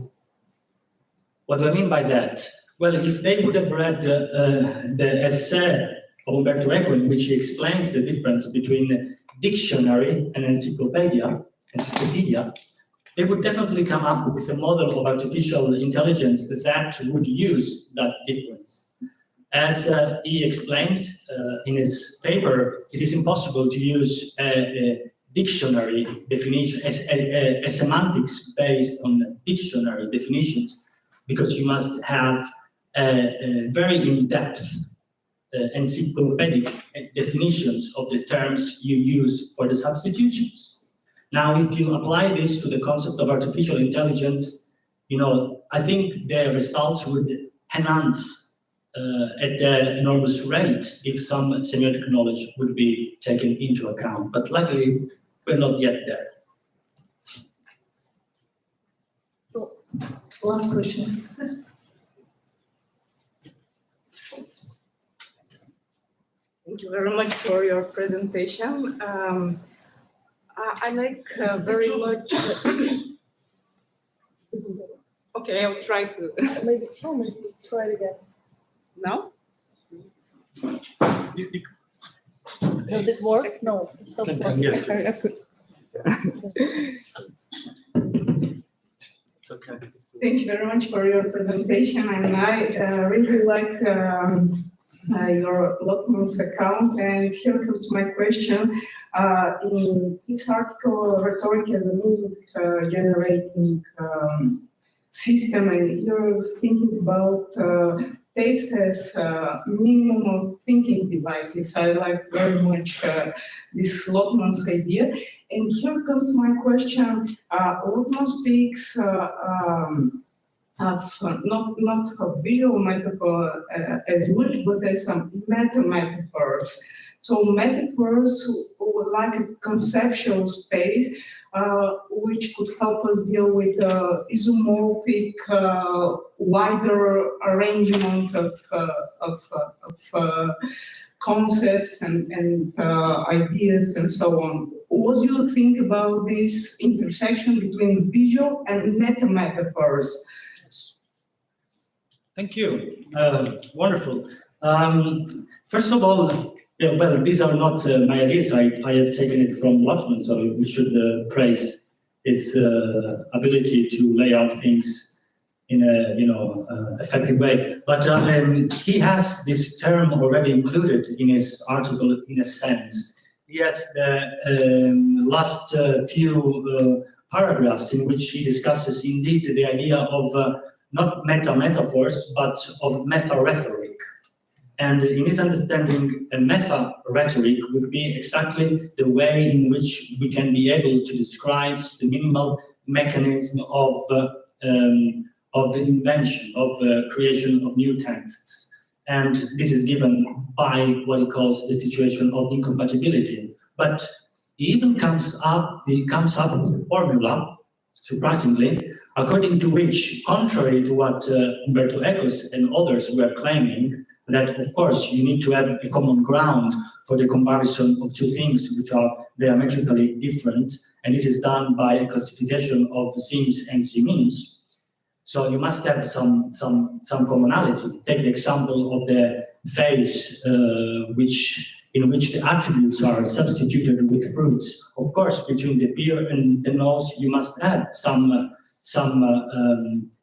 What do I mean by that? Well, if they would have read the essay of Umberto Eco, in which he explains the difference between dictionary and encyclopedia, they would definitely come up with a model of artificial intelligence that would use that difference. As he explains in his paper, it is impossible to use a dictionary definition, a semantics based on dictionary definitions, because you must have a very in-depth encyclopedic definitions of the terms you use for the substitutions. Now, if you apply this to the concept of artificial intelligence, I think the results would enhance at an enormous rate if some semiotic knowledge would be taken into account. But luckily, we're not yet there. So, last question. Thank you very much for your presentation. I like very much. Okay, I'll try to. Maybe try it again. No? Does it work? No, it's not working. It's okay. Thank you very much for your presentation, and I really like your Lotman's account. And here comes my question. In his article, Rhetoric as a music generating system, and you're thinking about tapes as minimum of thinking devices. I like very much this Lotman's idea. And here comes my question. Lotman speaks have not a visual metaphor as much, but as some metaphors. So metaphors were like a conceptual space which could help us deal with isomorphic, wider arrangement of concepts and ideas and so on. What do you think about this intersection between visual and metaphors? Thank you. Wonderful. First of all, yeah, well, these are not my ideas. I have taken it from Lotman, so we should praise his ability to lay out things in a effective way. But he has this term already included in his article in a sense. He has the last few paragraphs in which he discusses indeed the idea of not metaphors, but of meta-rhetoric. And in his understanding, a meta-rhetoric would be exactly the way in which we can be able to describe the minimal mechanism of invention, of creation of new texts. And this is given by what he calls the situation of incompatibility. But he even comes up with a formula, surprisingly, according to which, contrary to what Umberto Eco and others were claiming, that of course you need to have a common ground for the comparison of two things which are diametrically different, and this is done by a classification of seams and sememes. So you must have some commonality. Take the example of the face in which the attributes are substituted with fruits. Of course, between the ear and the nose, you must have some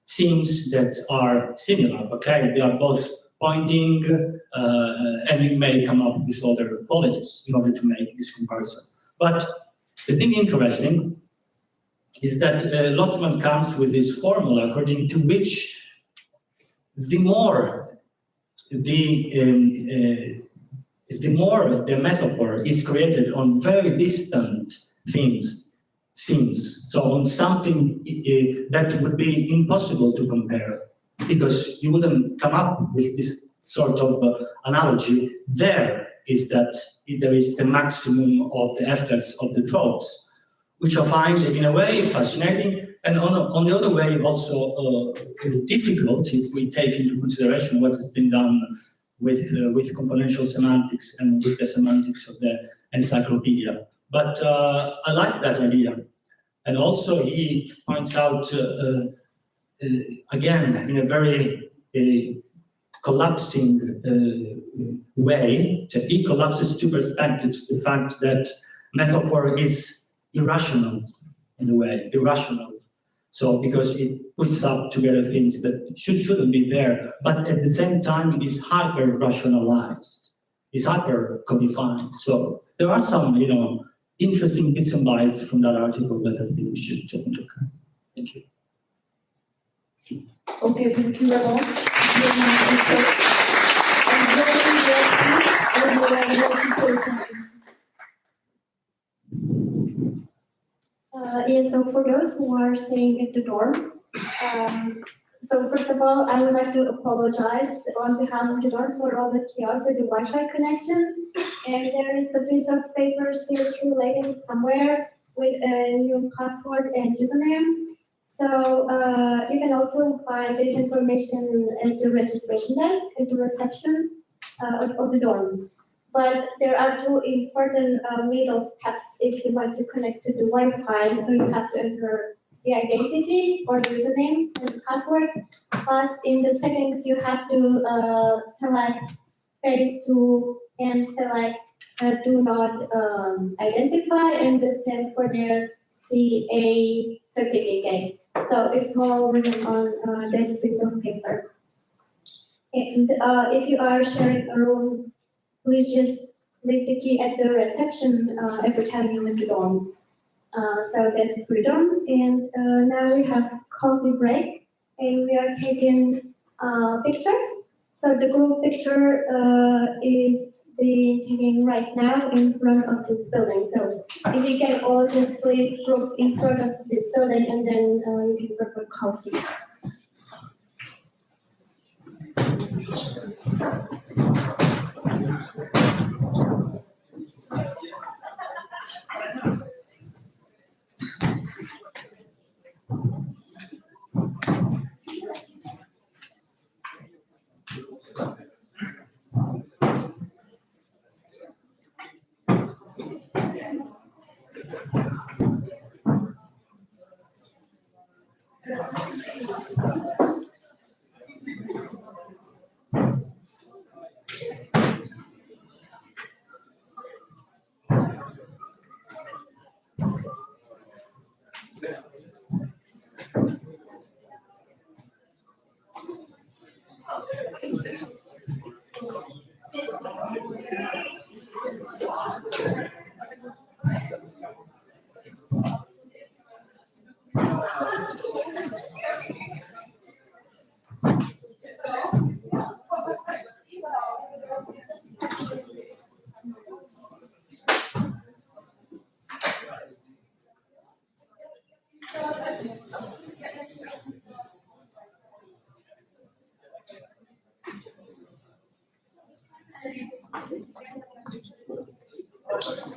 seams that are similar. Okay, they are both pointing, and you may come up with other qualities in order to make this comparison. But the thing interesting is that Lotman comes with this formula according to which the more the metaphor is created on very distant themes, scenes, so on something that would be impossible to compare, because you wouldn't come up with this sort of analogy. There is the maximum of the effects of the tropes, which I find in a way fascinating, and on the other way also difficult if we take into consideration what has been done with componential semantics and with the semantics of the encyclopedia. But I like that idea. And also he points out again, in a very collapsing way, that he collapses two perspectives, the fact that metaphor is irrational in a way, irrational. So because it puts up together things that shouldn't be there, but at the same time it is hyper-rationalized, it's hyper-codified. So there are some, interesting bits and bytes from that article that I think we should take into account. Thank you. Okay, thank you, Remo. Yeah, so for those who are staying at the dorms, so first of all, I would like to apologize on behalf of the dorms for all the chaos with the Wi-Fi connection. And there is a piece of paper circulating somewhere with a new password and username. So you can also find this information at the registration desk, at the reception of the dorms. But there are two important middle steps if you want to connect to the Wi-Fi. So you have to enter the identity or the username and the password. Plus, in the settings, you have to select phase 2 and select do not identify, and the same for the CA certificate. So it's all written on that piece of paper. And if you are sharing a room, please just leave the key at the reception every time you enter dorms. So that's for dorms. And now we have coffee break, and we are taking a picture. So the group picture is being taken right now in front of this building. So if you can all just please group in front of this building, and then you can prepare coffee.